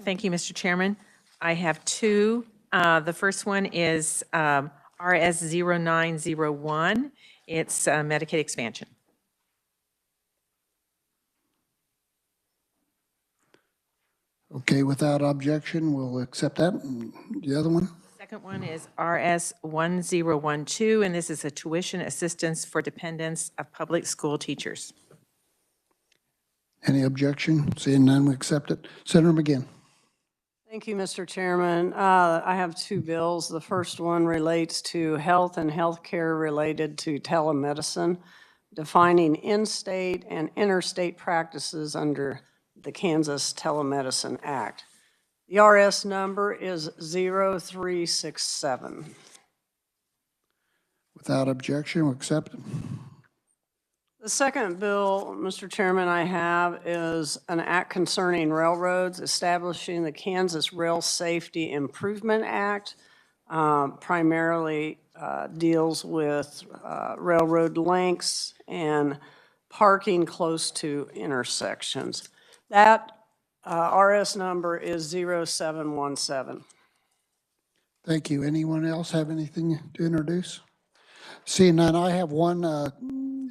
Thank you, Mr. Chairman. I have two. The first one is RS 0901. It's Medicaid expansion. Okay, without objection, we'll accept that. The other one? Second one is RS 1012, and this is a tuition assistance for dependents of public school teachers. Any objection? Seeing none, we accept it. Senator McGinn. Thank you, Mr. Chairman. I have two bills. The first one relates to health and healthcare related to telemedicine, defining in-state and interstate practices under the Kansas Telemedicine Act. The RS number is 0367. Without objection, we'll accept it. The second bill, Mr. Chairman, I have is an act concerning railroads, establishing the Kansas Rail Safety Improvement Act, primarily deals with railroad lengths and parking close to intersections. That RS number is 0717. Thank you. Anyone else have anything to introduce? Seeing none, I have one.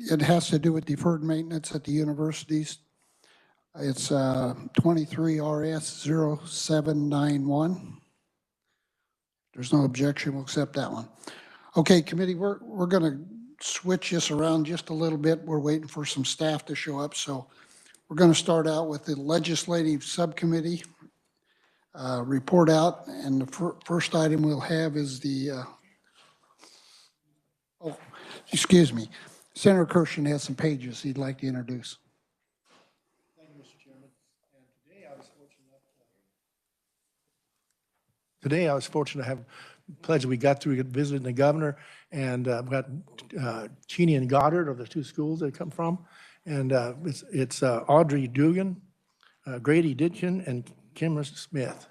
It has to do with deferred maintenance at the universities. It's 23 RS 0791. There's no objection. We'll accept that one. Okay, committee, we're going to switch this around just a little bit. We're waiting for some staff to show up. So we're going to start out with the legislative subcommittee report out. And the first item we'll have is the, excuse me. Senator Kirshen has some pages he'd like to introduce. Thank you, Mr. Chairman. And today I was fortunate to have the pleasure. We got through visiting the governor, and we got Cheney and Goddard are the two schools they come from. And it's Audrey Dugan, Grady Ditchin, and Kimmer Smith.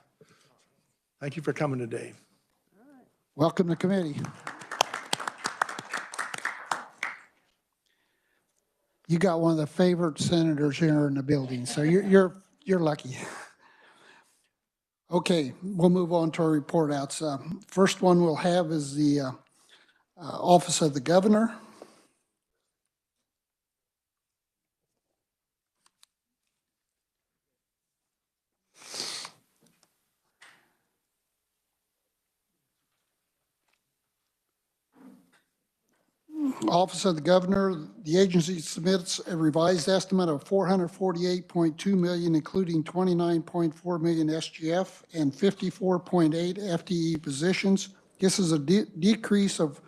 Thank you for coming today. Welcome to committee. You got one of the favorite senators here in the building, so you're lucky. Okay, we'll move on to our report outs. First one we'll have is the Office of the Governor. Office of the Governor, the agency submits a revised estimate of $448.2 million, including $29.4 million SGF and 54.8 FTE positions. This is a decrease of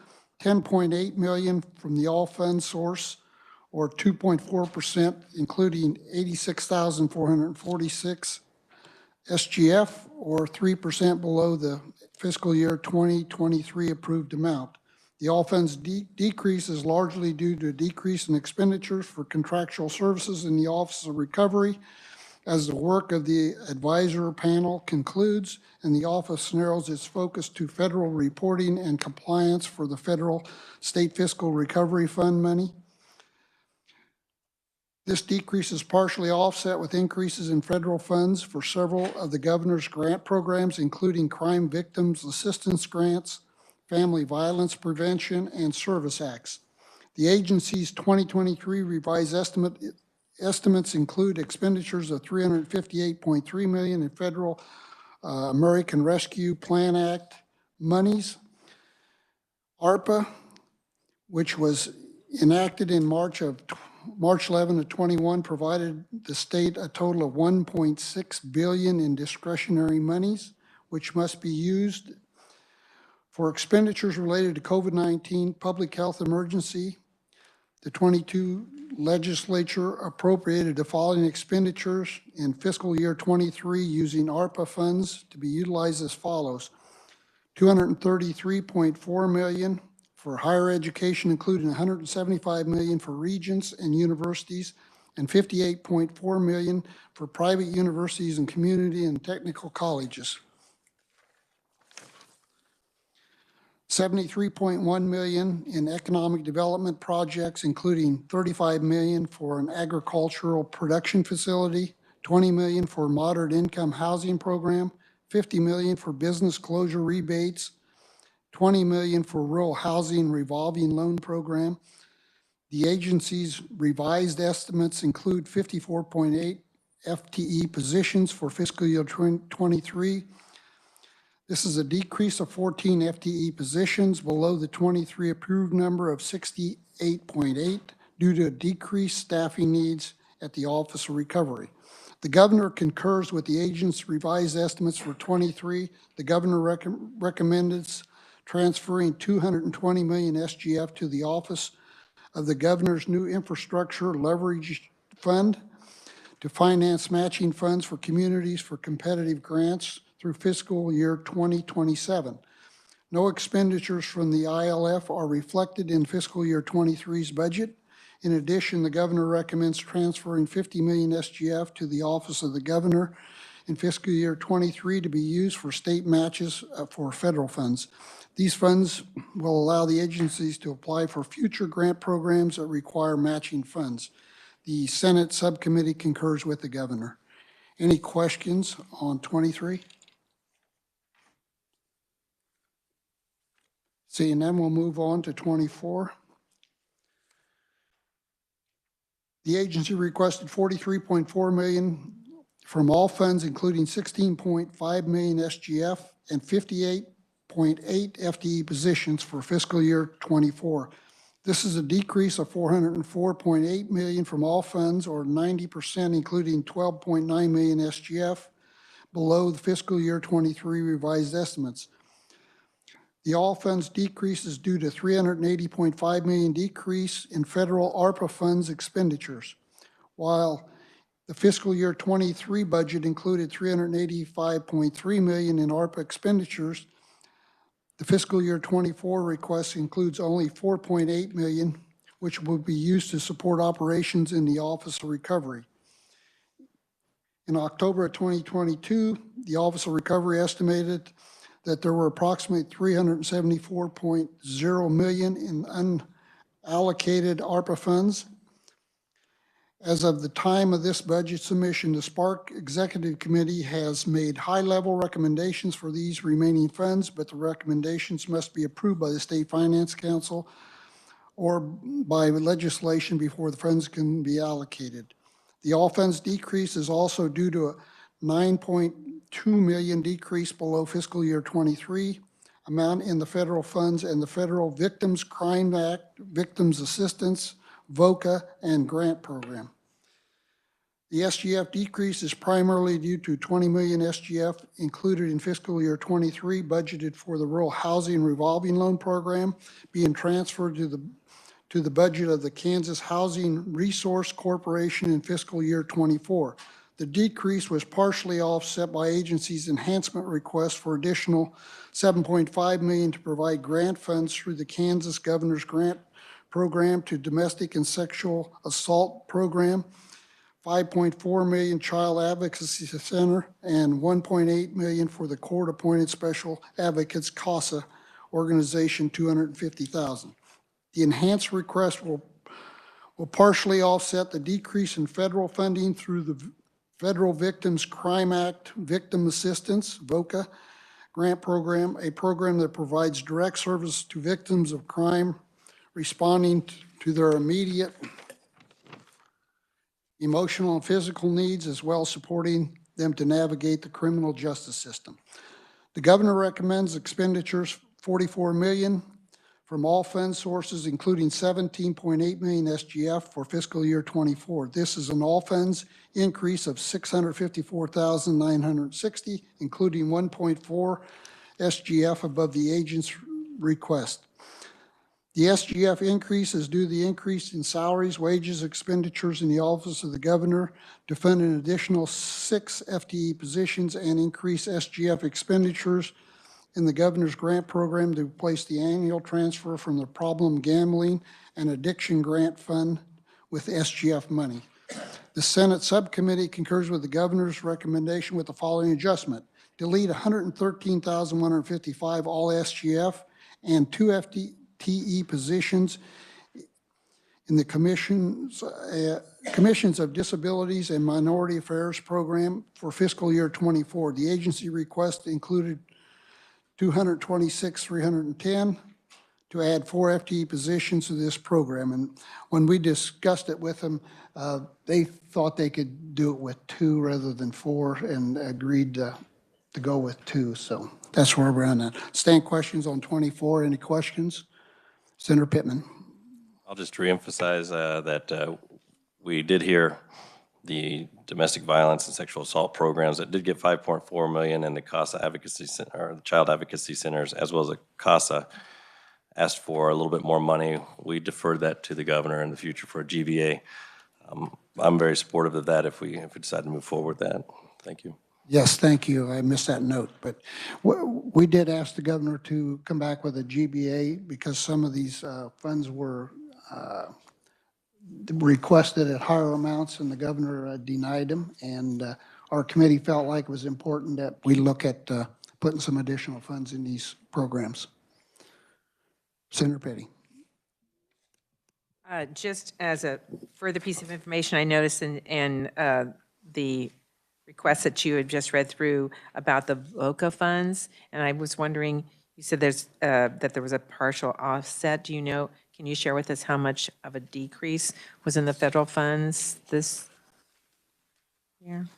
$10.8 million from the all funds source, or 2.4%, including 86,446 SGF, or 3% below the fiscal year 2023 approved amount. The all funds decrease is largely due to a decrease in expenditures for contractual services in the Office of Recovery as the work of the advisor panel concludes and the office narrows its focus to federal reporting and compliance for the federal state fiscal recovery fund money. This decrease is partially offset with increases in federal funds for several of the governor's grant programs, including crime victims assistance grants, Family Violence Prevention and Service Acts. The agency's 2023 revised estimates include expenditures of $358.3 million in federal American Rescue Plan Act monies. ARPA, which was enacted in March 11 of 21, provided the state a total of $1.6 billion in discretionary monies, which must be used for expenditures related to COVID-19 public health emergency. The 22 legislature appropriated the following expenditures in fiscal year 23 using ARPA funds to be utilized as follows. $233.4 million for higher education, including $175 million for regents and universities, and $58.4 million for private universities and community and technical colleges. $73.1 million in economic development projects, including $35 million for an agricultural production facility, $20 million for moderate income housing program, $50 million for business closure rebates, $20 million for rural housing revolving loan program. The agency's revised estimates include 54.8 FTE positions for fiscal year 23. This is a decrease of 14 FTE positions below the 23 approved number of 68.8 due to decreased staffing needs at the Office of Recovery. The governor concurs with the agency's revised estimates for 23. The governor recommended transferring 220 million SGF to the Office of the Governor's new Infrastructure Leverage Fund to finance matching funds for communities for competitive grants through fiscal year 2027. No expenditures from the ILF are reflected in fiscal year 23's budget. In addition, the governor recommends transferring 50 million SGF to the Office of the Governor in fiscal year 23 to be used for state matches for federal funds. These funds will allow the agencies to apply for future grant programs that require matching funds. The Senate subcommittee concurs with the governor. Any questions on 23? Seeing none, we'll move on to 24. The agency requested $43.4 million from all funds, including $16.5 million SGF and 58.8 FTE positions for fiscal year 24. This is a decrease of $404.8 million from all funds, or 90%, including $12.9 million SGF, below the fiscal year 23 revised estimates. The all funds decrease is due to $380.5 million decrease in federal ARPA funds expenditures, while the fiscal year 23 budget included $385.3 million in ARPA expenditures. The fiscal year 24 request includes only $4.8 million, which will be used to support operations in the Office of Recovery. In October of 2022, the Office of Recovery estimated that there were approximately $374.0 million in unallocated ARPA funds. As of the time of this budget submission, the SPARK Executive Committee has made high-level recommendations for these remaining funds, but the recommendations must be approved by the State Finance Council or by legislation before the funds can be allocated. The all funds decrease is also due to a $9.2 million decrease below fiscal year 23 amount in the federal funds and the Federal Victims Crime Act, Victims Assistance, VOCA, and grant program. The SGF decrease is primarily due to 20 million SGF included in fiscal year 23 budgeted for the Rural Housing Revolving Loan Program being transferred to the budget of the Kansas Housing Resource Corporation in fiscal year 24. The decrease was partially offset by agencies' enhancement requests for additional $7.5 million to provide grant funds through the Kansas Governor's Grant Program to Domestic and Sexual Assault Program, $5.4 million Child Advocacy Center, and $1.8 million for the Court-Appointed Special Advocates CASA organization, $250,000. The enhanced request will partially offset the decrease in federal funding through the Federal Victims Crime Act Victim Assistance, VOCA, grant program, a program that provides direct service to victims of crime, responding to their immediate emotional and physical needs, as well as supporting them to navigate the criminal justice system. The governor recommends expenditures $44 million from all fund sources, including $17.8 million SGF for fiscal year 24. This is an all funds increase of $654,960, including $1.4 SGF above the agent's request. The SGF increase is due to the increase in salaries, wages, expenditures in the Office of the Governor to fund an additional 6 FTE positions and increase SGF expenditures in the Governor's Grant Program to replace the annual transfer from the Problem Gambling and Addiction Grant Fund with SGF money. The Senate Subcommittee concurs with the Governor's recommendation with the following adjustment. Delete 113,155 all SGF and 2 FTE positions In the Commissions of Disabilities and Minority Affairs Program for fiscal year '24, the agency request included 226,310 to add 4 FTE positions to this program. And when we discussed it with them, they thought they could do it with 2 rather than 4 and agreed to go with 2. So that's where we're on that. Stand questions on 24. Any questions? Senator Pittman. I'll just reemphasize that we did hear the domestic violence and sexual assault programs that did get $5.4 million, and the CASA advocacy or the child advocacy centers, as well as the CASA, asked for a little bit more money. We deferred that to the governor in the future for a GVA. I'm very supportive of that if we decide to move forward with that. Thank you. Yes, thank you. I missed that note. But we did ask the governor to come back with a GBA because some of these funds were requested at higher amounts and the governor denied them. And our committee felt like it was important that we look at putting some additional funds in these programs. Senator Petty. Just as a further piece of information, I noticed in the request that you had just read through about the VOCA funds, and I was wondering, you said that there was a partial offset. Do you know, can you share with us how much of a decrease was in the federal funds this year?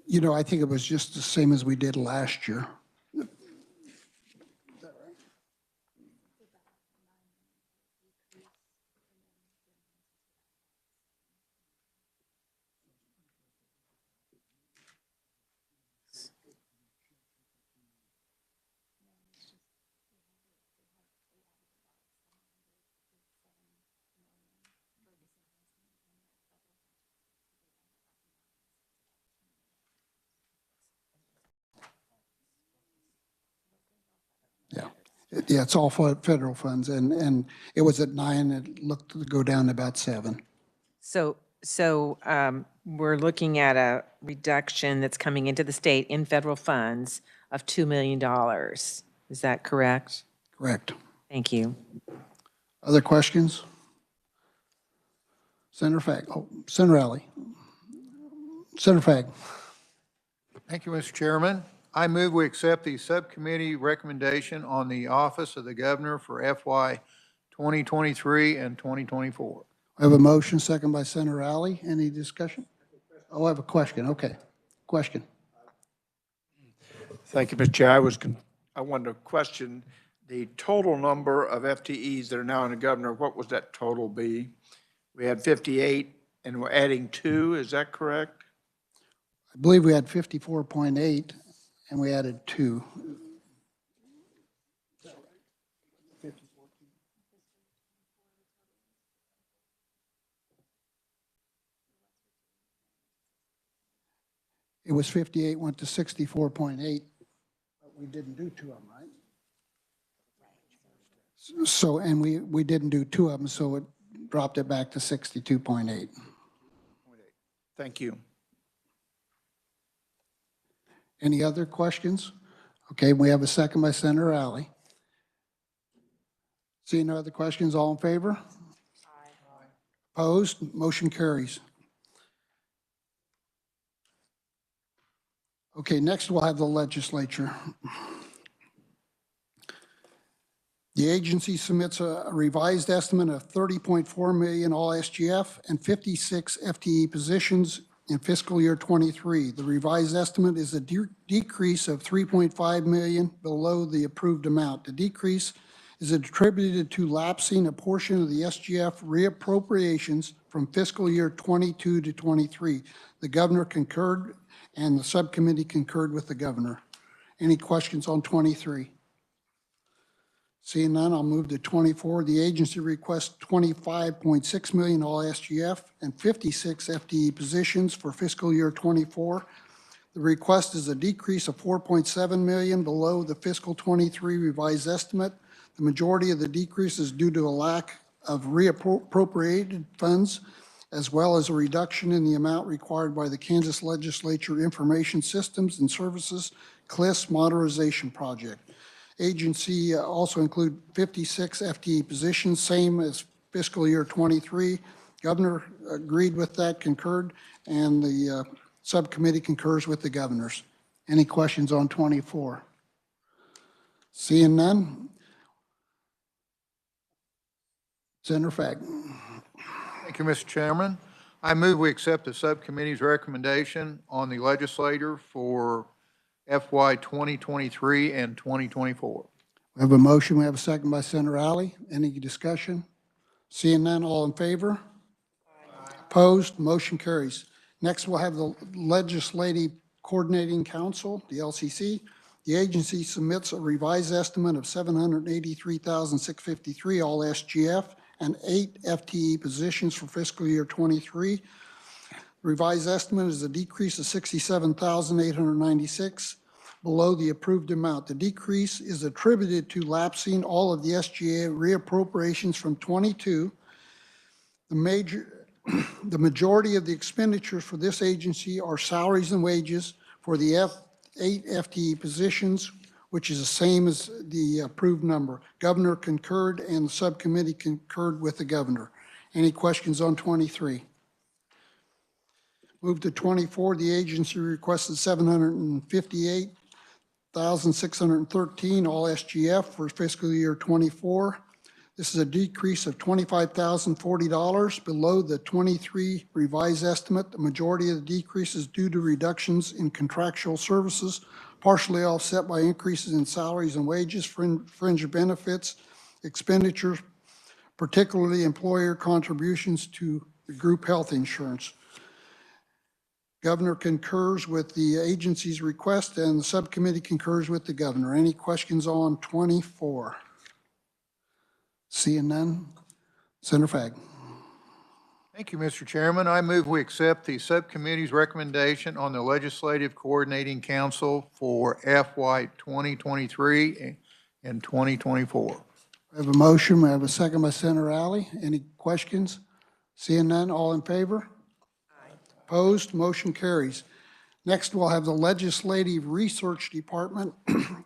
You know, I think it was just the same as we did last year. Yeah, it's all federal funds, and it was at 9, it looked to go down to about 7. So we're looking at a reduction that's coming into the state in federal funds of $2 million. Is that correct? Correct. Thank you. Other questions? Senator Fagg. Oh, Senator Alley. Senator Fagg. Thank you, Mr. Chairman. I move we accept the subcommittee recommendation on the Office of the Governor for FY 2023 and 2024. I have a motion, second by Senator Alley. Any discussion? Oh, I have a question. Okay. Question. Thank you, Mr. Chair. I wanted to question the total number of FTEs that are now in the governor. What was that total be? We had 58 and we're adding 2, is that correct? I believe we had 54.8 and we added 2. It was 58, went to 64.8, but we didn't do 2 of them, right? So, and we didn't do 2 of them, so it dropped it back to 62.8. Thank you. Any other questions? Okay, we have a second by Senator Alley. Seeing no other questions, all in favor? Aye. Opposed? Motion carries. Okay, next we'll have the legislature. The agency submits a revised estimate of $30.4 million all SGF and 56 FTE positions in fiscal year '23. The revised estimate is a decrease of $3.5 million below the approved amount. The decrease is attributed to lapsing a portion of the SGF reappropriations from fiscal year '22 to '23. The governor concurred and the subcommittee concurred with the governor. Any questions on 23? Seeing none, I'll move to 24. The agency requests $25.6 million all SGF and 56 FTE positions for fiscal year '24. The request is a decrease of $4.7 million below the fiscal '23 revised estimate. The majority of the decrease is due to a lack of reappropriated funds as well as a reduction in the amount required by the Kansas Legislature Information Systems and Services KLIS Modernization Project. Agency also include 56 FTE positions, same as fiscal year 23. Governor agreed with that, concurred, and the subcommittee concurs with the governors. Any questions on 24? Seeing none. Senator Fagg. Thank you, Mr. Chairman. I move we accept the subcommittee's recommendation on the legislator for FY 2023 and 2024. We have a motion. We have a second by Senator Alley. Any discussion? Seeing none, all in favor? Opposed? Motion carries. Next, we'll have the Legislative Coordinating Council, the LCC. The agency submits a revised estimate of $783,653, all SGF, and 8 FTE positions for fiscal year 23. Revised estimate is a decrease of $67,896 below the approved amount. The decrease is attributed to lapsing all of the SGA reappropriations from 22. The majority of the expenditures for this agency are salaries and wages for the 8 FTE positions, which is the same as the approved number. Governor concurred and the subcommittee concurred with the governor. Any questions on 23? Move to 24, the agency requested $758,613, all SGF for fiscal year 24. This is a decrease of $25,040 below the 23 revised estimate. The majority of the decrease is due to reductions in contractual services, partially offset by increases in salaries and wages, fringe benefits, expenditures, particularly employer contributions to the group health insurance. Governor concurs with the agency's request and the subcommittee concurs with the governor. Any questions on 24? Seeing none. Senator Fagg. Thank you, Mr. Chairman. I move we accept the subcommittee's recommendation on the Legislative Coordinating Council for FY 2023 and 2024. We have a motion. We have a second by Senator Alley. Any questions? Seeing none, all in favor? Aye. Opposed? Motion carries. Next, we'll have the Legislative Research Department.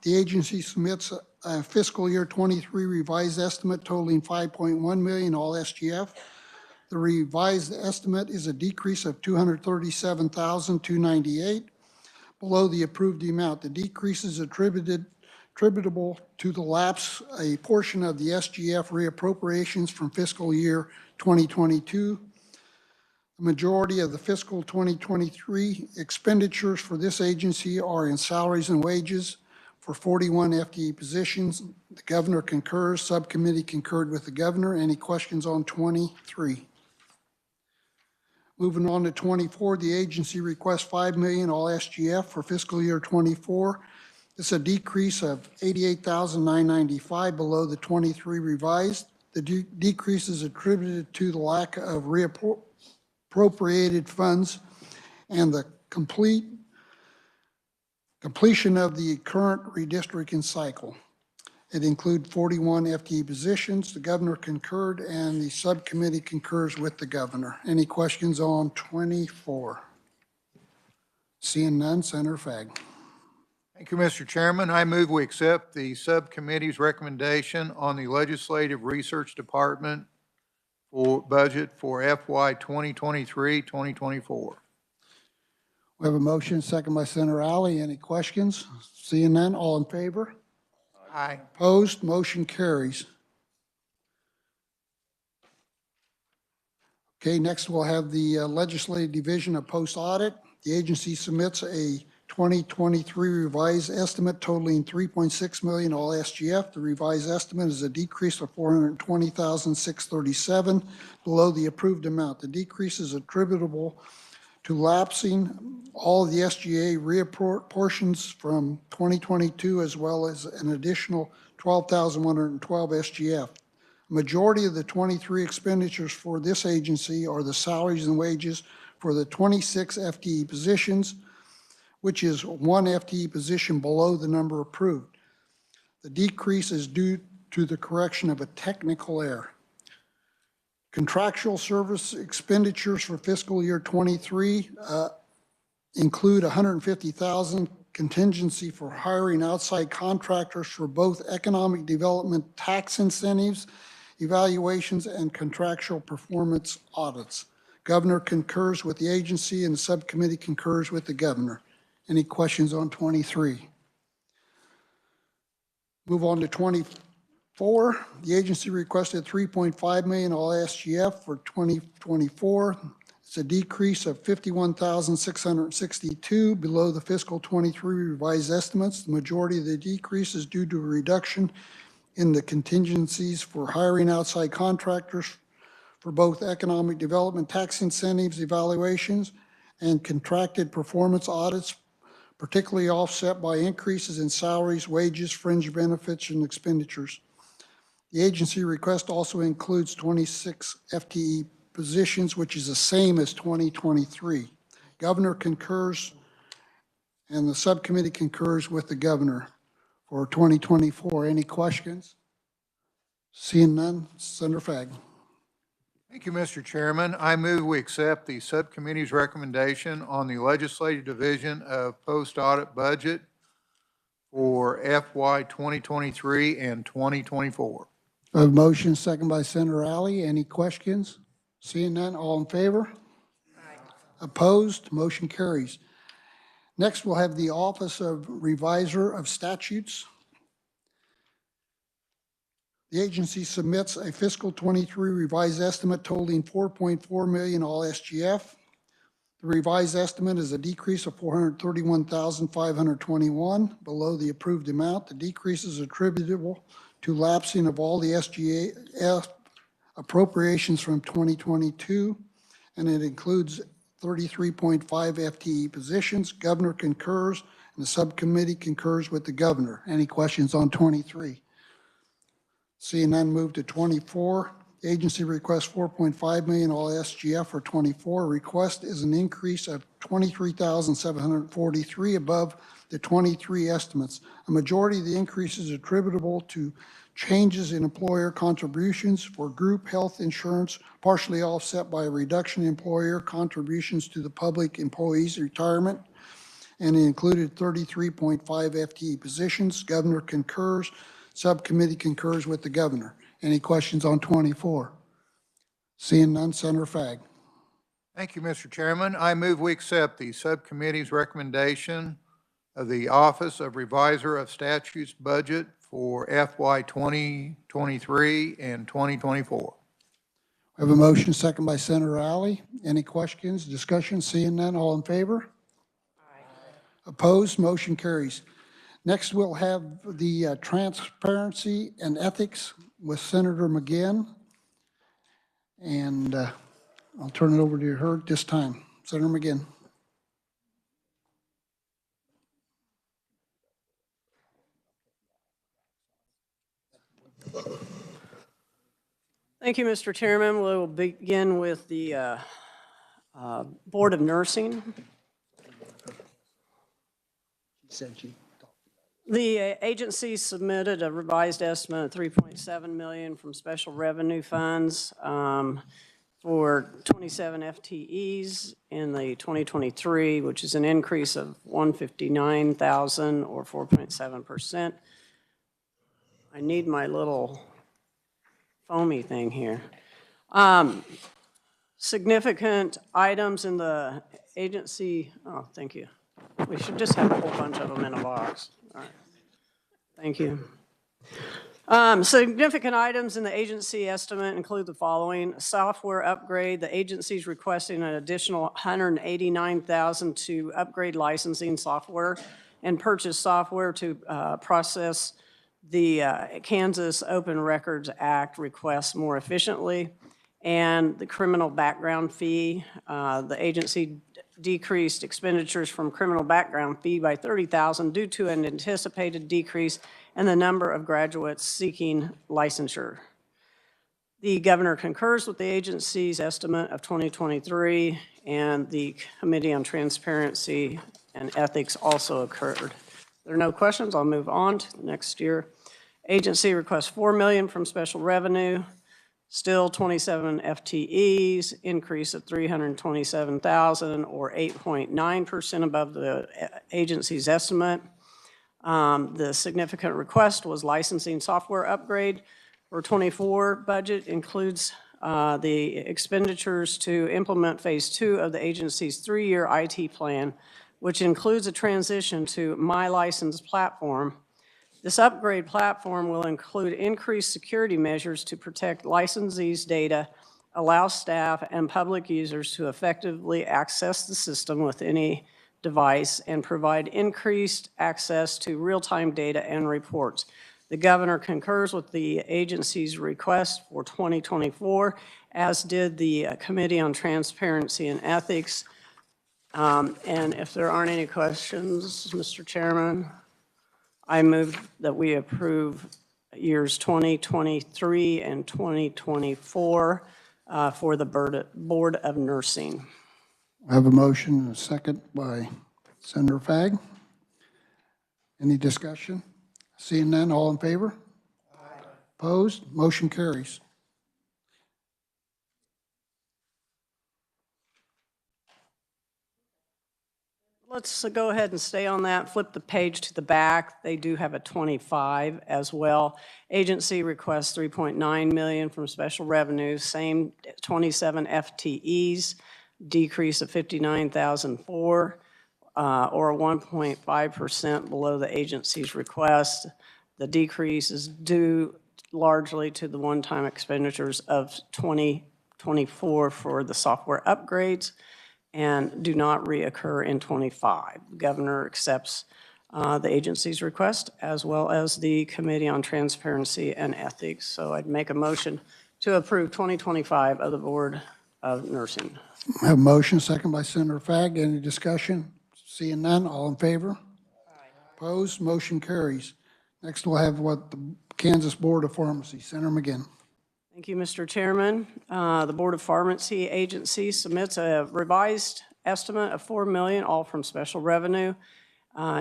The agency submits a fiscal year 23 revised estimate totaling $5.1 million, all SGF. The revised estimate is a decrease of $237,298 below the approved amount. The decrease is attributable to the lapse, a portion of the SGF reappropriations from fiscal year 2022. The majority of the fiscal 2023 expenditures for this agency are in salaries and wages for 41 FTE positions. The governor concurs, subcommittee concurred with the governor. Any questions on 23? Moving on to 24, the agency requests $5 million, all SGF for fiscal year 24. It's a decrease of $88,995 below the 23 revised. The decrease is attributed to the lack of reappropriated funds and the completion of the current redistricting cycle. It includes 41 FTE positions. The governor concurred and the subcommittee concurs with the governor. Any questions on 24? Seeing none, Senator Fagg. Thank you, Mr. Chairman. I move we accept the subcommittee's recommendation on the Legislative Research Department for budget for FY 2023-2024. We have a motion, second by Senator Alley. Any questions? Seeing none, all in favor? Aye. Opposed? Motion carries. Okay, next we'll have the Legislative Division of Post Audit. The agency submits a 2023 revised estimate totaling $3.6 million, all SGF. The revised estimate is a decrease of $420,637 below the approved amount. The decrease is attributable to lapsing all of the SGA reapportions from 2022, as well as an additional 12,112 SGF. Majority of the 23 expenditures for this agency are the salaries and wages for the 26 FTE positions, which is 1 FTE position below the number approved. The decrease is due to the correction of a technical error. Contractual service expenditures for fiscal year '23 include $150,000 contingency for hiring outside contractors for both economic development tax incentives, evaluations, and contractual performance audits. Governor concurs with the agency and the subcommittee concurs with the governor. Any questions on 23? Move on to 24. The agency requested $3.5 million all SGF for 2024. It's a decrease of $51,662 below the fiscal '23 revised estimates. The majority of the decrease is due to a reduction in the contingencies for hiring outside contractors for both economic development tax incentives, evaluations, and contracted performance audits, particularly offset by increases in salaries, wages, fringe benefits, and expenditures. The agency request also includes 26 FTE positions, which is the same as 2023. Governor concurs, and the subcommittee concurs with the governor for 2024. Any questions? Seeing none, Senator Fagg. Thank you, Mr. Chairman. I move we accept the subcommittee's recommendation on the Legislative Division of Post-Audit Budget for FY 2023 and 2024. I have a motion, second by Senator Alley. Any questions? Seeing none, all in favor? Aye. Opposed? Motion carries. Next, we'll have the Office of Reviser of Statutes. The agency submits a fiscal '23 revised estimate totaling $4.4 million all SGF. The revised estimate is a decrease of $431,521 below the approved amount. The decrease is attributable to lapsing of all the SGF appropriations from 2022, and it includes 33.5 FTE positions. Governor concurs, and the subcommittee concurs with the governor. Any questions on 23? Seeing none, move to 24. The agency requests $4.5 million all SGF for 24. Request is an increase of $23,743 above the 23 estimates. A majority of the increase is attributable to changes in employer contributions for group health insurance, partially offset by a reduction in employer contributions to the public employees' retirement, and it included 33.5 FTE positions. Governor concurs. Subcommittee concurs with the governor. Any questions on 24? Seeing none, Senator Fagg. Thank you, Mr. Chairman. I move we accept the subcommittee's recommendation of the Office of Reviser of Statutes budget for FY 2023 and 2024. I have a motion, second by Senator Alley. Any questions, discussion? Seeing none, all in favor? Aye. Opposed? Motion carries. Next, we'll have the Transparency and Ethics with Senator McGinn. And I'll turn it over to her at this time. Senator McGinn. Thank you, Mr. Chairman. We'll begin with the Board of Nursing. The agency submitted a revised estimate of $3.7 million from special revenue funds for 27 FTEs in the 2023, which is an increase of $159,000 or 4.7%. I need my little foamy thing here. Significant items in the agency, oh, thank you. We should just have a whole bunch of them in a box. All right. Thank you. Significant items in the agency estimate include the following: software upgrade. The agency is requesting an additional $189,000 to upgrade licensing software and purchase software to process the Kansas Open Records Act requests more efficiently, and the criminal background fee. The agency decreased expenditures from criminal background fee by $30,000 due to an anticipated decrease in the number of graduates seeking licensure. The governor concurs with the agency's estimate of 2023, and the Committee on Transparency and Ethics also occurred. There are no questions. I'll move on to the next year. Agency requests $4 million from special revenue. Still 27 FTEs, increase of 327,000 or 8.9% above the agency's estimate. The significant request was licensing software upgrade for 24 budget includes the expenditures to implement Phase 2 of the agency's 3-year IT plan, which includes a transition to My License platform. This upgrade platform will include increased security measures to protect licensees' data, allow staff and public users to effectively access the system with any device, and provide increased access to real-time data and reports. The governor concurs with the agency's request for 2024, as did the Committee on Transparency and Ethics. And if there aren't any questions, Mr. Chairman, I move that we approve years 2023 and 2024 for the Board of Nursing. I have a motion and a second by Senator Fagg. Any discussion? Seeing none, all in favor? Aye. Opposed? Motion carries. Let's go ahead and stay on that, flip the page to the back. They do have a 25 as well. Agency requests 3.9 million from special revenue, same 27 FTEs, decrease of 59,004, or 1.5% below the agency's request. The decrease is due largely to the one-time expenditures of 2024 for the software upgrades and do not reoccur in 25. The governor accepts the agency's request as well as the Committee on Transparency and Ethics. So I'd make a motion to approve 2025 of the Board of Nursing. I have a motion, second by Senator Fagg. Any discussion? Seeing none, all in favor? Aye. Opposed? Motion carries. Next, we'll have the Kansas Board of Pharmacy. Senator McGinn. Thank you, Mr. Chairman. The Board of Pharmacy Agency submits a revised estimate of $4 million, all from special revenue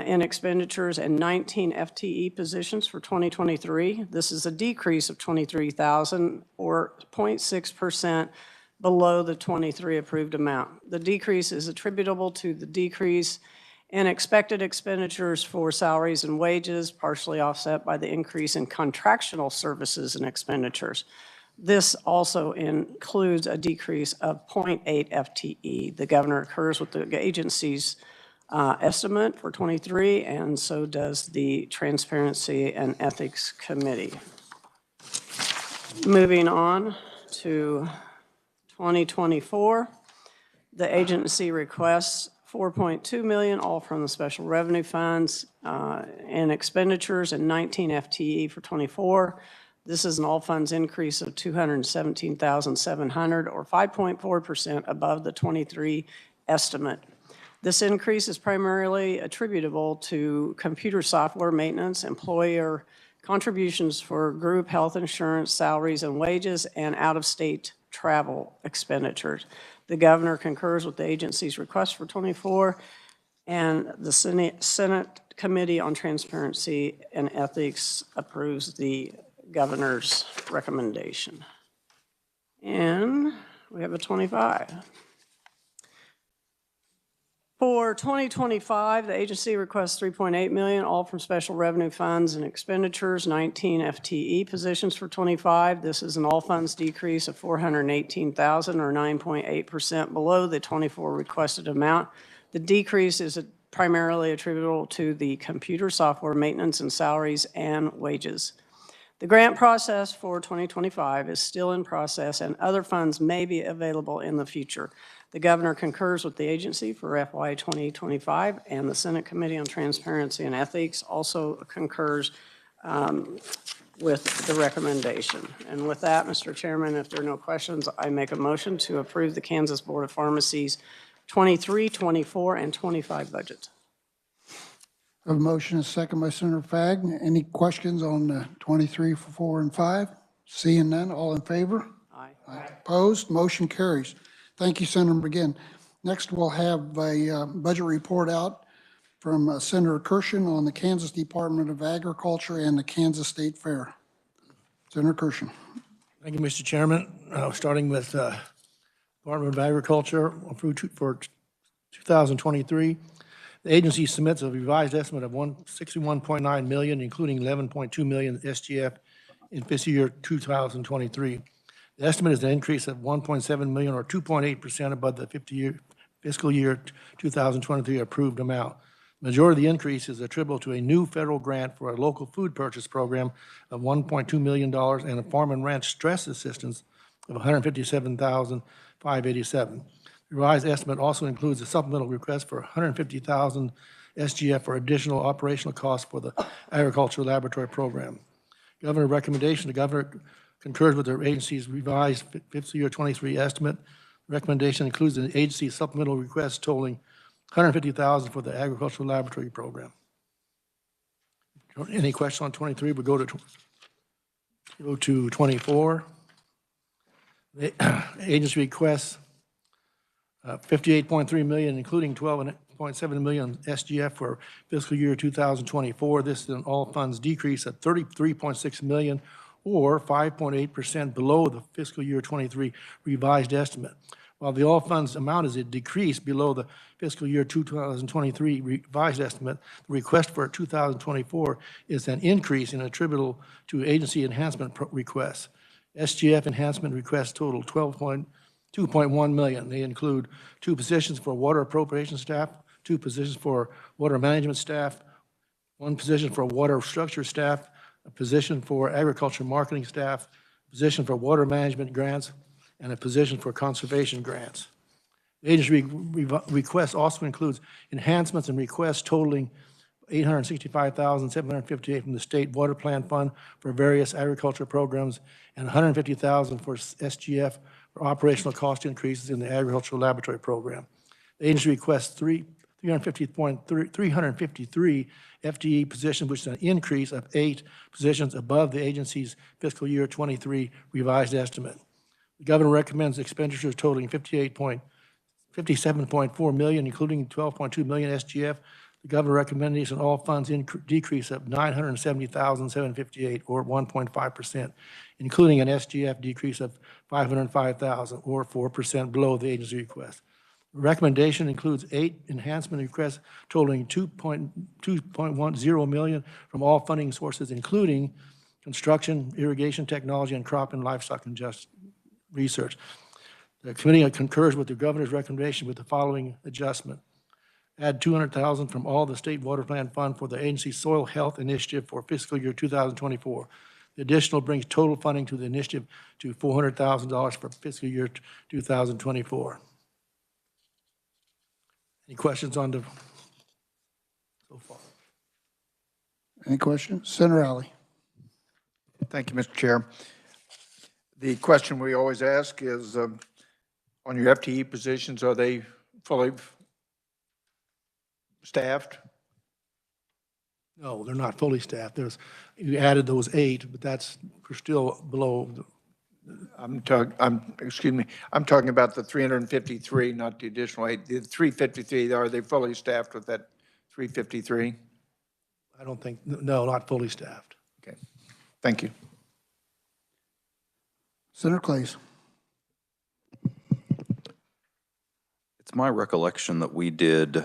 in expenditures and 19 FTE positions for 2023. This is a decrease of 23,000 or 0.6% below the 23 approved amount. The decrease is attributable to the decrease in expected expenditures for salaries and wages, partially offset by the increase in contractual services and expenditures. This also includes a decrease of 0.8 FTE. The governor concurs with the agency's estimate for 23, and so does the Transparency and Ethics Committee. Moving on to 2024, the agency requests $4.2 million, all from the special revenue funds, and expenditures and 19 FTE for 24. This is an all funds increase of $217,700 or 5.4% above the 23 estimate. This increase is primarily attributable to computer software maintenance, employer contributions for group health insurance, salaries and wages, and out-of-state travel expenditures. The governor concurs with the agency's request for 24, and the Senate Committee on Transparency and Ethics approves the governor's recommendation. And we have a 25. For 2025, the agency requests $3.8 million, all from special revenue funds and expenditures, 19 FTE positions for 25. This is an all funds decrease of $418,000 or 9.8% below the 24 requested amount. The decrease is primarily attributable to the computer software maintenance and salaries and wages. The grant process for 2025 is still in process, and other funds may be available in the future. The governor concurs with the agency for FY 2025, and the Senate Committee on Transparency and Ethics also concurs with the recommendation. And with that, Mr. Chairman, if there are no questions, I make a motion to approve the Kansas Board of Pharmacy's 23, 24, and 25 budgets. I have a motion and a second by Senator Fagg. Any questions on 23, 4, and 5? Seeing none, all in favor? Aye. Opposed? Motion carries. Thank you, Senator McGinn. Next, we'll have a budget report out from Senator Kirshen on the Kansas Department of Agriculture and the Kansas State Fair. Senator Kirshen. Thank you, Mr. Chairman. Starting with Department of Agriculture for 2023. The agency submits a revised estimate of $61.9 million, including $11.2 million SGF in fiscal year 2023. The estimate is an increase of $1.7 million or 2.8% above the fiscal year 2023 approved amount. The majority of the increase is attributable to a new federal grant for a local food purchase program of $1.2 million and a farm and ranch stress assistance of $157,587. The revised estimate also includes a supplemental request for $150,000 SGF for additional operational costs for the agricultural laboratory program. Governor recommendation, the governor concurs with the agency's revised fiscal year 23 estimate. The recommendation includes an agency supplemental request totaling $150,000 for the agricultural laboratory program. Any questions on 23? We'll go to 24. The agency requests $58.3 million, including $12.7 million SGF for fiscal year 2024. This is an all funds decrease of $33.6 million or 5.8% below the fiscal year 23 revised estimate. While the all funds amount is a decrease below the fiscal year 2023 revised estimate, the request for 2024 is an increase in attributable to agency enhancement requests. SGF enhancement requests total $2.1 million. They include 2 positions for water appropriation staff, 2 positions for water management staff, 1 position for water structure staff, a position for agriculture marketing staff, a position for water management grants, and a position for conservation grants. The agency request also includes enhancements and requests totaling $865,758 from the State Water Plan Fund for various agriculture programs and $150,000 for SGF for operational cost increases in the agricultural laboratory program. The agency requests 353 FTE positions, which is an increase of 8 positions above the agency's fiscal year 23 revised estimate. The governor recommends expenditures totaling $57.4 million, including $12.2 million SGF. The governor recommends an all funds decrease of $970,758 or 1.5%, including an SGF decrease of $505,000 or 4% below the agency request. The recommendation includes 8 enhancement requests totaling $2.10 million from all funding sources, including construction, irrigation technology, and crop and livestock research. The committee concurs with the governor's recommendation with the following adjustment. Add $200,000 from all the State Water Plan Fund for the agency's soil health initiative for fiscal year 2024. The additional brings total funding to the initiative to $400,000 for fiscal year 2024. Any questions on the so far? Any questions? Senator Alley. Thank you, Mr. Chair. The question we always ask is, on your FTE positions, are they fully staffed? No, they're not fully staffed. You added those 8, but we're still below. Excuse me, I'm talking about the 353, not the additional 8. The 353, are they fully staffed with that 353? I don't think, no, not fully staffed. Okay, thank you. Senator Clays. It's my recollection that we did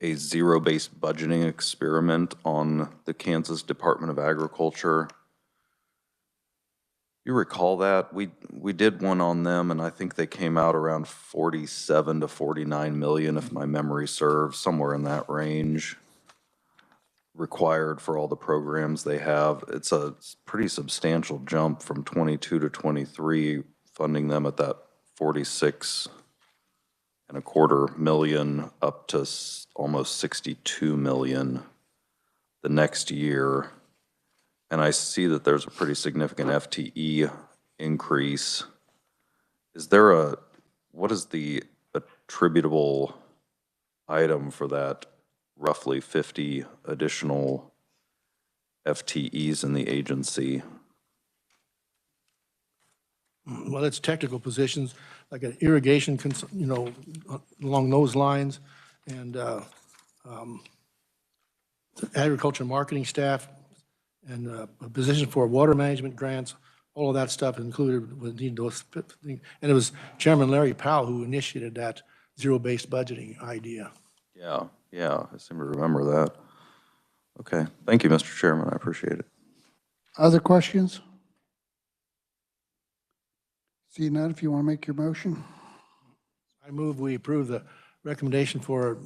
a zero-based budgeting experiment on the Kansas Department of Agriculture. You recall that? We did one on them, and I think they came out around 47 to 49 million, if my memory serves, somewhere in that range, required for all the programs they have. It's a pretty substantial jump from 22 to 23, funding them at that 46.25 million up to almost 62 million the next year. And I see that there's a pretty significant FTE increase. What is the attributable item for that roughly 50 additional FTEs in the agency? Well, it's technical positions, like an irrigation, along those lines, and agriculture marketing staff, and a position for water management grants, all of that stuff included with those, and it was Chairman Larry Powell who initiated that zero-based budgeting idea. Yeah, yeah, I seem to remember that. Okay, thank you, Mr. Chairman, I appreciate it. Other questions? See none, if you want to make your motion. I move we approve the recommendation for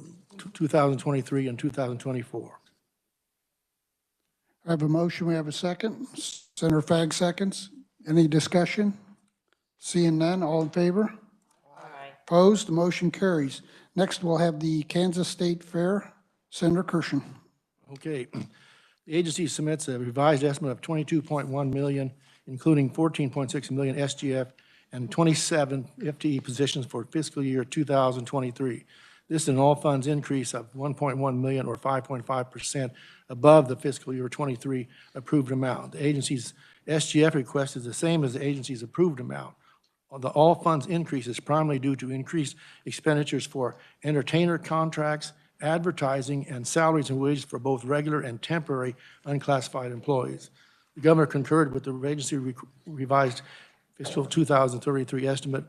2023 and 2024. I have a motion, we have a second. Senator Fag seconds. Any discussion? Seeing none, all in favor? Opposed, the motion carries. Next, we'll have the Kansas State Fair. Senator Kirshen. Okay. The agency submits a revised estimate of 22.1 million, including 14.6 million SGF and 27 FTE positions for fiscal year 2023. This is an all funds increase of 1.1 million or 5.5% above the fiscal year 23 approved amount. The agency's SGF request is the same as the agency's approved amount. The all funds increase is primarily due to increased expenditures for entertainer contracts, advertising, and salaries and wages for both regular and temporary unclassified employees. The governor concurred with the agency revised fiscal 2033 estimate,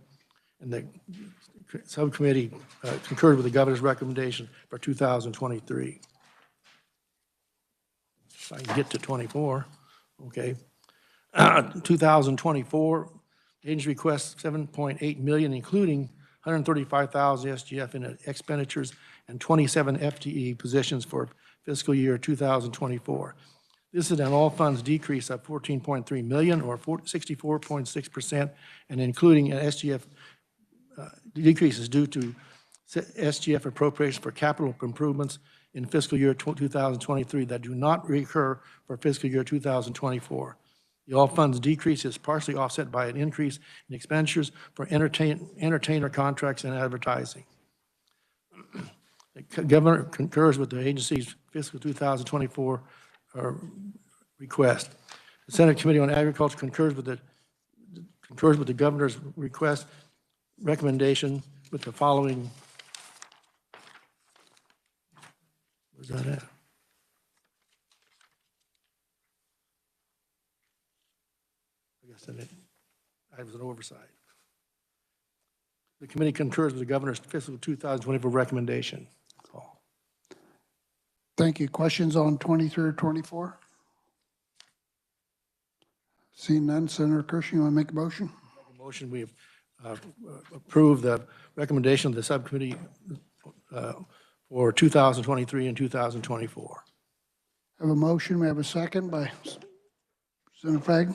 and the subcommittee concurred with the governor's recommendation for 2023. If I can get to 24, okay. 2024, the agency requests 7.8 million, including 135,000 SGF in expenditures and 27 FTE positions for fiscal year 2024. This is an all funds decrease of 14.3 million or 64.6%, and including an SGF decreases due to SGF appropriations for capital improvements in fiscal year 2023 that do not recur for fiscal year 2024. The all funds decrease is partially offset by an increase in expenditures for entertainer contracts and advertising. The governor concurs with the agency's fiscal 2024 request. The Senate Committee on Agriculture concurs with the governor's request recommendation with the following. Where's that at? I guess I was an oversight. The committee concurs with the governor's fiscal 2024 recommendation. That's all. Thank you. Questions on 23 or 24? Seeing none, Senator Kirshen, you want to make a motion? Make a motion, we approve the recommendation of the subcommittee for 2023 and 2024. Have a motion, we have a second by Senator Fag.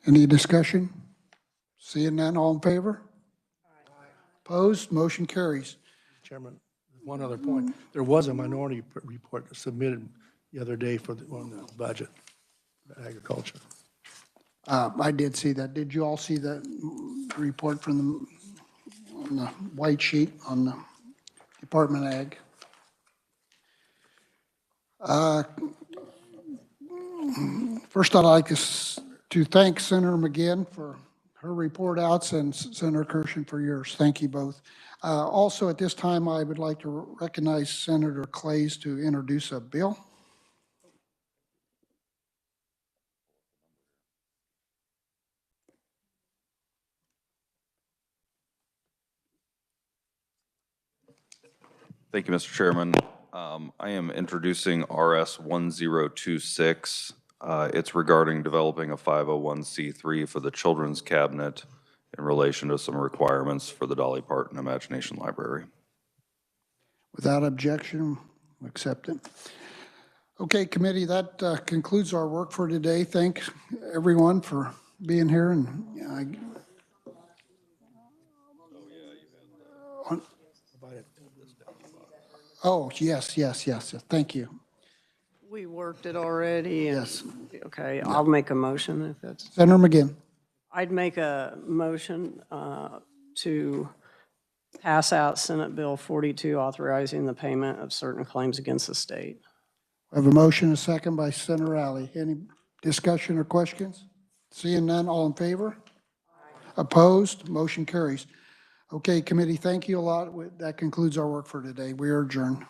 Any discussion? Seeing none, all in favor? Opposed, motion carries. Chairman, one other point. There was a minority report submitted the other day for on the budget, agriculture. I did see that. Did you all see the report from on the white sheet on the Department of Ag? First, I'd like to thank Senator McGinn for her report outs and Senator Kirshen for yours. Thank you both. Also, at this time, I would like to recognize Senator Clays to introduce a bill. Thank you, Mr. Chairman. I am introducing RS 1026. It's regarding developing a 501c3 for the Children's Cabinet in relation to some requirements for the Dolly Parton Imagination Library. Without objection, accept it. Okay, committee, that concludes our work for today. Thank everyone for being here. And oh, yes. Thank you. We worked it already. and- Yes. Okay, I'll make a motion if that's, Senator McGinn. I'd make a motion to pass out Senate Bill 42 authorizing the payment of certain claims against the state. I have a motion, a second by Senator Alley. Any discussion or questions? Seeing none, all in favor? Opposed? Motion carries. Okay, committee, thank you a lot. That concludes our work for today. We are adjourned.